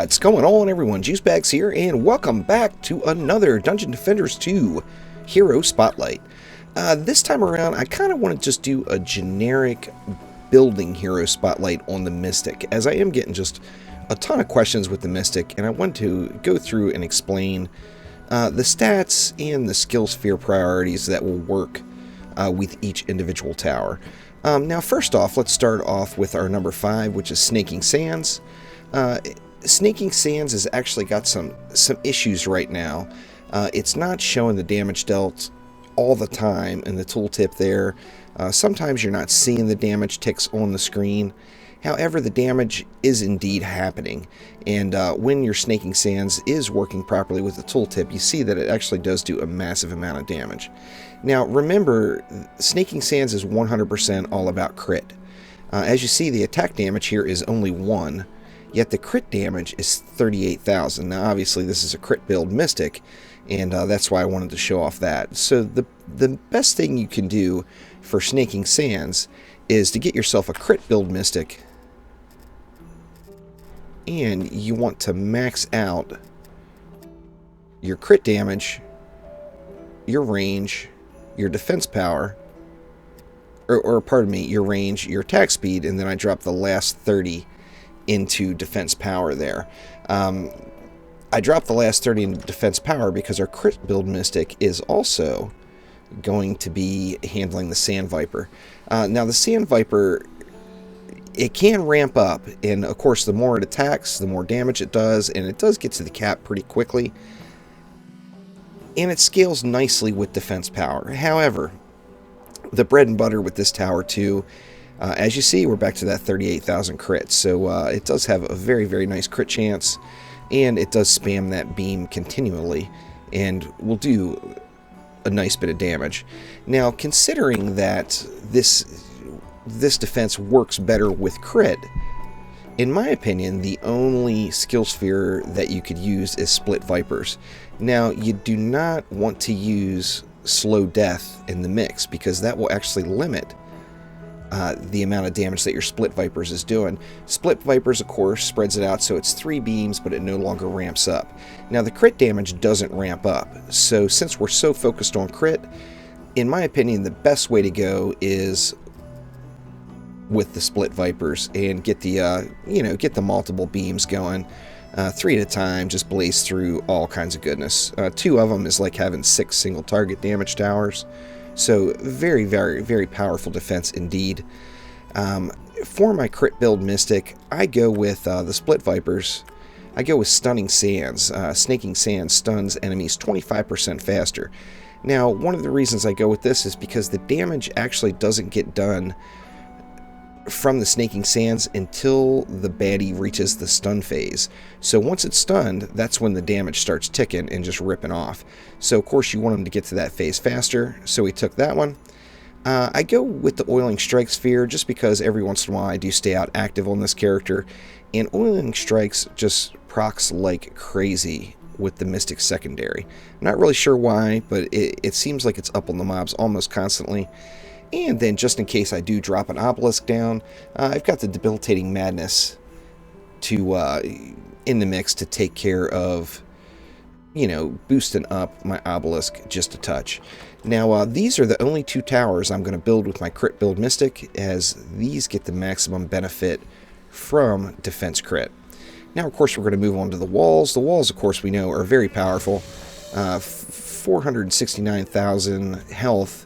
What's going on, everyone? Juicebags here, and welcome back to another Dungeon Defenders 2 Hero Spotlight. This time around, I kind of want to just do a generic building Hero Spotlight on the Mystic, as I am getting just a ton of questions with the Mystic, and I want to go through and explain the stats and the skill sphere priorities that will work with each individual tower. Now, first off, let's start off with our number 5, which is Snaking Sands. Snaking Sands has actually got some issues right now. It's not showing the damage dealt all the time in the tooltip there. Sometimes you're not seeing the damage ticks on the screen. However, the damage is indeed happening, and when your Snaking Sands is working properly with the tooltip, you see that it actually does do a massive amount of damage. Now, remember, Snaking Sands is 100% all about crit. As you see, the attack damage here is only 1, yet the crit damage is 38,000. Now, obviously, this is a crit build Mystic, and that's why I wanted to show off that. So the best thing you can do for Snaking Sands is to get yourself a crit build Mystic, and you want to max out your crit damage, your range, your defense power, or pardon me, your range, your attack speed, and then I drop the last 30 into defense power there. I dropped the last 30 into defense power because our crit build Mystic is also going to be handling the Sand Viper. Now, the Sand Viper, it can ramp up, and of course, the more it attacks, the more damage it does, and it does get to the cap pretty quickly. And it scales nicely with defense power. However, the bread and butter with this tower too, as you see, we're back to that 38,000 crit. So it does have a very, very nice crit chance, and it does spam that beam continually, and will do a nice bit of damage. Now, considering that this defense works better with crit, in my opinion, the only skill sphere that you could use is Split Vipers. Now, you do not want to use Slow Death in the mix, because that will actually limit the amount of damage that your Split Vipers is doing. Split Vipers, of course, spreads it out so it's 3 beams, but it no longer ramps up. Now, the crit damage doesn't ramp up, so since we're so focused on crit, in my opinion, the best way to go is with the Split Vipers and get the get the multiple beams going, 3 at a time, just blaze through all kinds of goodness. 2 of them is like having 6 single target damage towers, so very, very, very powerful defense indeed. For my crit build Mystic, I go with the Split Vipers. I go with Stunning Sands. Snaking Sands stuns enemies 25% faster. Now, one of the reasons I go with this is because the damage actually doesn't get done from the Snaking Sands until the baddie reaches the stun phase. So once it's stunned, that's when the damage starts ticking and just ripping off. So of course you want them to get to that phase faster, so we took that one. I go with the Oiling Strike Sphere just because every once in a while I do stay out active on this character, and Oiling Strikes just procs like crazy with the Mystic secondary. Not really sure why, but it seems like it's up on the mobs almost constantly. And then, just in case I do drop an Obelisk down, I've got the Debilitating Madness to in the mix to take care of, boosting up my Obelisk just a touch. Now, these are the only 2 towers I'm going to build with my crit build Mystic, as these get the maximum benefit from defense crit. Now, of course, we're going to move on to the walls. The walls, of course, we know are very powerful. 469,000 health,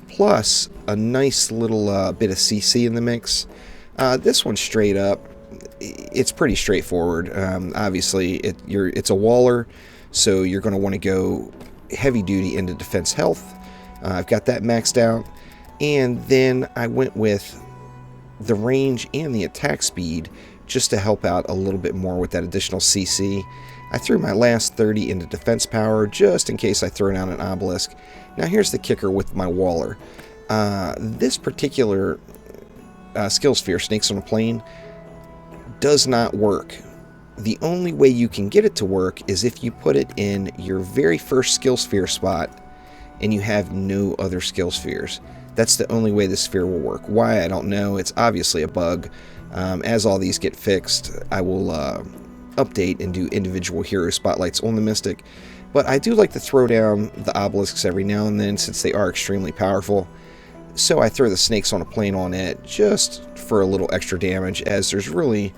plus a nice little bit of CC in the mix. This one straight up, it's pretty straightforward. Obviously, it's a waller, so you're going to want to go heavy duty into defense health. I've got that maxed out, and then I went with the range and the attack speed just to help out a little bit more with that additional CC. I threw my last 30 into defense power just in case I throw down an Obelisk. Now, here's the kicker with my Waller. This particular skill sphere, Snakes on a Plane, does not work. The only way you can get it to work is if you put it in your very first skill sphere spot and you have no other skill spheres. That's the only way the sphere will work. Why, I don't know. It's obviously a bug. As all these get fixed, I will update and do individual hero spotlights on the Mystic. But I do like to throw down the Obelisks every now and then since they are extremely powerful. So I throw the snakes on a plane on it just for a little extra damage, as there's really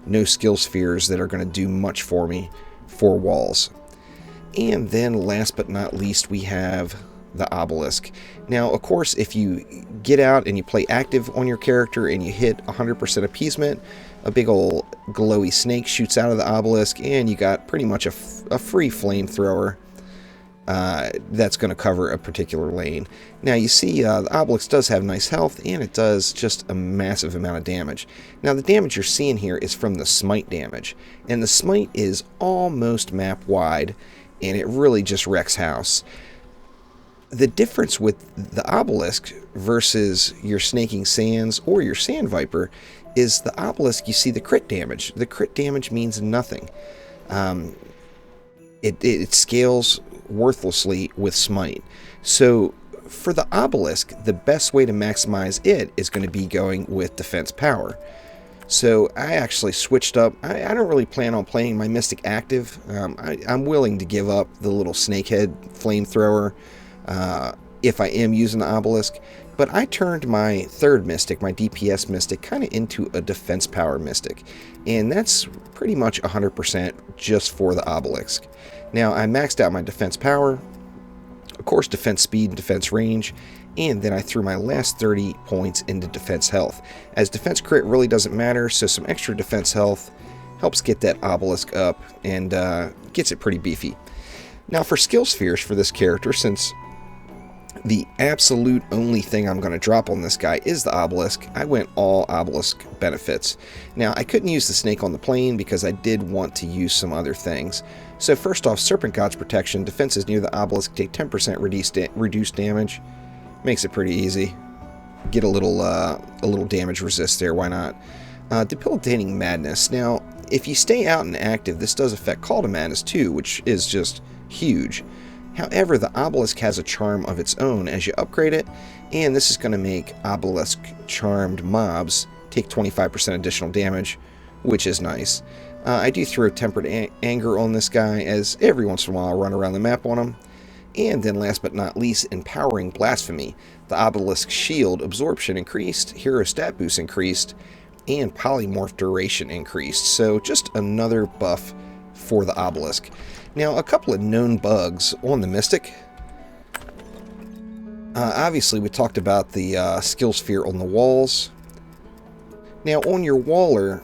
no skill spheres that are going to do much for me for walls. And then last but not least, we have the Obelisk. Now, of course, if you get out and you play active on your character and you hit 100% appeasement, a big old glowy snake shoots out of the Obelisk, and you got pretty much a free flamethrower that's going to cover a particular lane. Now, you see the Obelisk does have nice health, and it does just a massive amount of damage. Now, the damage you're seeing here is from the smite damage, and the smite is almost map wide, and it really just wrecks house. The difference with the Obelisk versus your Snaking Sands or your Sand Viper is the Obelisk, you see the crit damage. The crit damage means nothing. It scales worthlessly with Smite. So for the Obelisk, the best way to maximize it is going to be going with Defense Power. So I actually switched up. I don't really plan on playing my Mystic active. I'm willing to give up the little snakehead flamethrower if I am using the Obelisk, but I turned my third Mystic, my DPS Mystic, kind of into a Defense Power Mystic, and that's pretty much 100% just for the Obelisk. Now, I maxed out my Defense Power, of course Defense Speed and Defense Range, and then I threw my last 30 points into Defense Health, as Defense Crit really doesn't matter, so some extra Defense Health helps get that Obelisk up and gets it pretty beefy. Now, for skill spheres for this character, since the absolute only thing I'm going to drop on this guy is the Obelisk, I went all Obelisk benefits. Now, I couldn't use the snake on the plane because I did want to use some other things. So first off, Serpent God's Protection. Defenses near the Obelisk take 10% reduced damage. Makes it pretty easy. Get a little damage resist there, why not? Debilitating Madness. Now, if you stay out and active, this does affect Call to Madness too, which is just huge. However, the Obelisk has a charm of its own as you upgrade it, and this is going to make Obelisk charmed mobs take 25% additional damage, which is nice. I do throw Tempered Anger on this guy, as every once in a while I run around the map on him. And then last but not least, Empowering Blasphemy. The Obelisk shield absorption increased, hero stat boost increased, and polymorph duration increased. So just another buff for the Obelisk. Now, a couple of known bugs on the Mystic. Obviously, we talked about the skill sphere on the walls. Now, on your Waller,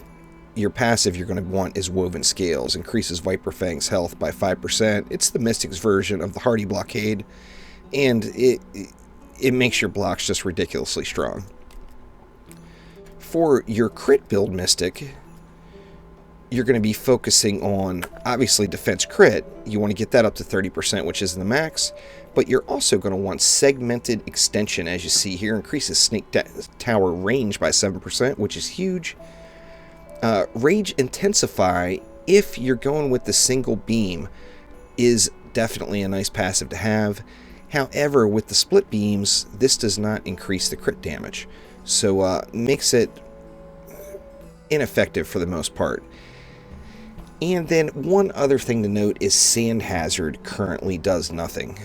your passive you're going to want is Woven Scales. Increases Viper Fang's health by 5%. It's the Mystic's version of the Hardy Blockade, and it makes your blocks just ridiculously strong. For your crit build Mystic, you're going to be focusing on, obviously, defense crit. You want to get that up to 30%, which is the max, but you're also going to want segmented extension, as you see here. Increases Snake Tower range by 7%, which is huge. Rage Intensify, if you're going with the single beam, is definitely a nice passive to have. However, with the split beams, this does not increase the crit damage, so makes it ineffective for the most part. And then one other thing to note is Sand Hazard currently does nothing.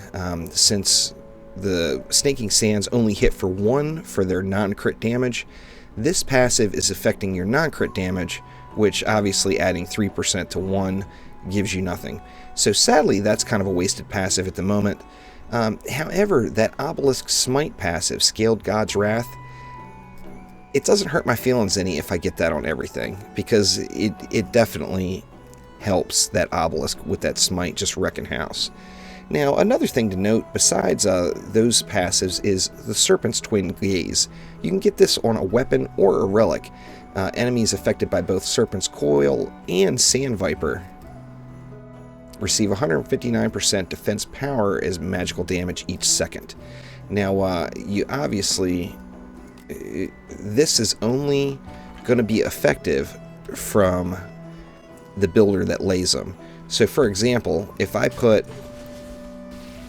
Since the Snaking Sands only hit for 1 for their non-crit damage, this passive is affecting your non-crit damage, which obviously adding 3% to 1 gives you nothing. So sadly, that's kind of a wasted passive at the moment. However, that Obelisk Smite passive, Scaled God's Wrath, it doesn't hurt my feelings any if I get that on everything, because it definitely helps that Obelisk with that Smite just wrecking house. Now, another thing to note besides those passives is the Serpent's Twin Gaze. You can get this on a weapon or a relic. Enemies affected by both Serpent's Coil and Sand Viper receive 159% defense power as magical damage each second. Now, you obviously, this is only going to be effective from the builder that lays them. So, for example, if I put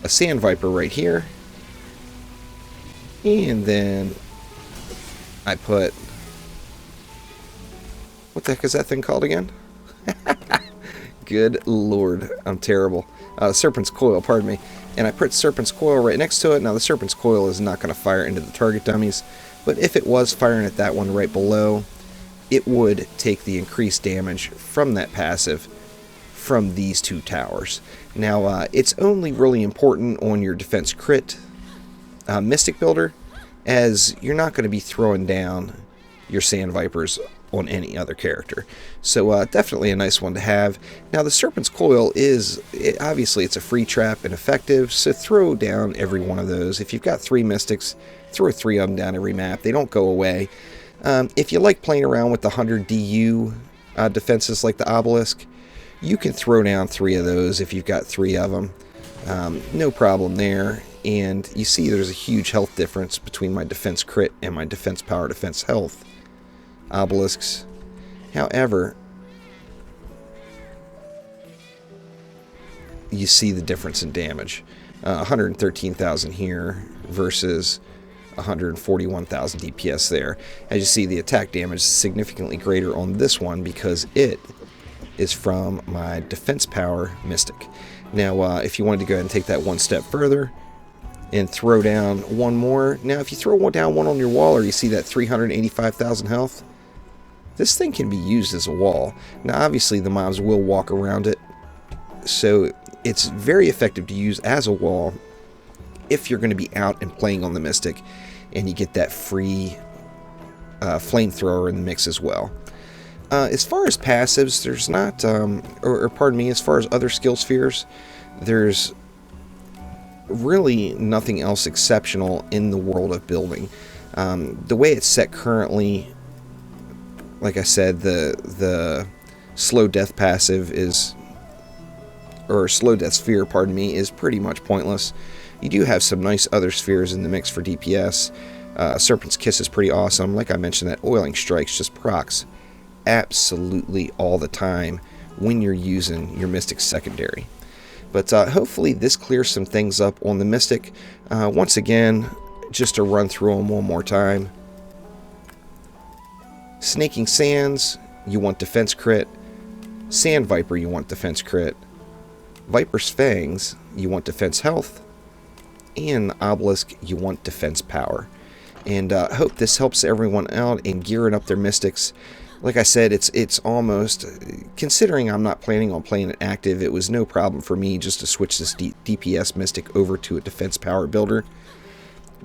a Sand Viper right here, and then I put, what the heck is that thing called again? Good lord, I'm terrible. Serpent's Coil, pardon me. And I put Serpent's Coil right next to it. Now the Serpent's Coil is not going to fire into the target dummies, but if it was firing at that one right below, it would take the increased damage from that passive from these two towers. Now it's only really important on your defense crit Mystic builder, as you're not going to be throwing down your Sand Vipers on any other character. So definitely a nice one to have. Now the Serpent's Coil is, obviously it's a free trap and effective, so throw down every one of those. If you've got 3 Mystics, throw 3 of them down every map. They don't go away. If you like playing around with the 100 DU defenses like the Obelisk, you can throw down 3 of those if you've got 3 of them. No problem there. And you see there's a huge health difference between my defense crit and my defense power defense health obelisks. However, you see the difference in damage. 113,000 here versus 141,000 DPS there. As you see, the attack damage is significantly greater on this one because it is from my defense power Mystic. Now, if you wanted to go ahead and take that one step further and throw down one more. Now, if you throw down one on your wall, or you see that 385,000 health, this thing can be used as a wall. Now, obviously, the mobs will walk around it, so it's very effective to use as a wall if you're going to be out and playing on the Mystic, and you get that free flamethrower in the mix as well. As far as passives, there's not, or pardon me, as far as other skill spheres, there's really nothing else exceptional in the world of building. The way it's set currently, like I said, the slow death passive is, or slow death sphere, pardon me, is pretty much pointless. You do have some nice other spheres in the mix for DPS. Serpent's Kiss is pretty awesome. Like I mentioned, that Oiling Strikes just procs absolutely all the time when you're using your Mystic secondary. But hopefully this clears some things up on the Mystic. Once again, just to run through them one more time. Snaking Sands, you want defense crit. Sand Viper, you want defense crit. Viper's Fangs, you want defense health. And Obelisk, you want defense power. And I hope this helps everyone out in gearing up their Mystics. Like I said, it's almost, considering I'm not planning on playing it active, it was no problem for me just to switch this DPS Mystic over to a defense power builder.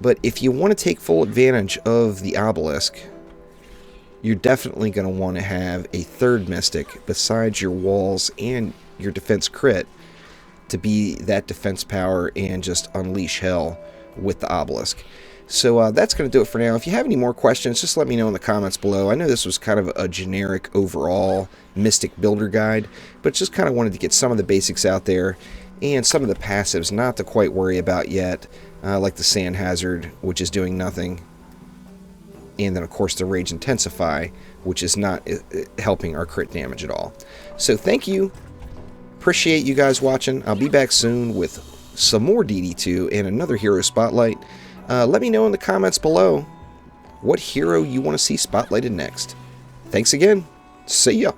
But if you want to take full advantage of the Obelisk, you're definitely going to want to have a third Mystic besides your walls and your defense crit to be that defense power and just unleash hell with the Obelisk. So that's going to do it for now. If you have any more questions, just let me know in the comments below. I know this was kind of a generic overall Mystic builder guide, but just kind of wanted to get some of the basics out there and some of the passives not to quite worry about yet, like the Sand Hazard, which is doing nothing. And then, of course, the Rage Intensify, which is not helping our crit damage at all. So thank you. Appreciate you guys watching. I'll be back soon with some more DD2 and another Hero Spotlight. Let me know in the comments below what hero you want to see spotlighted next. Thanks again. See ya.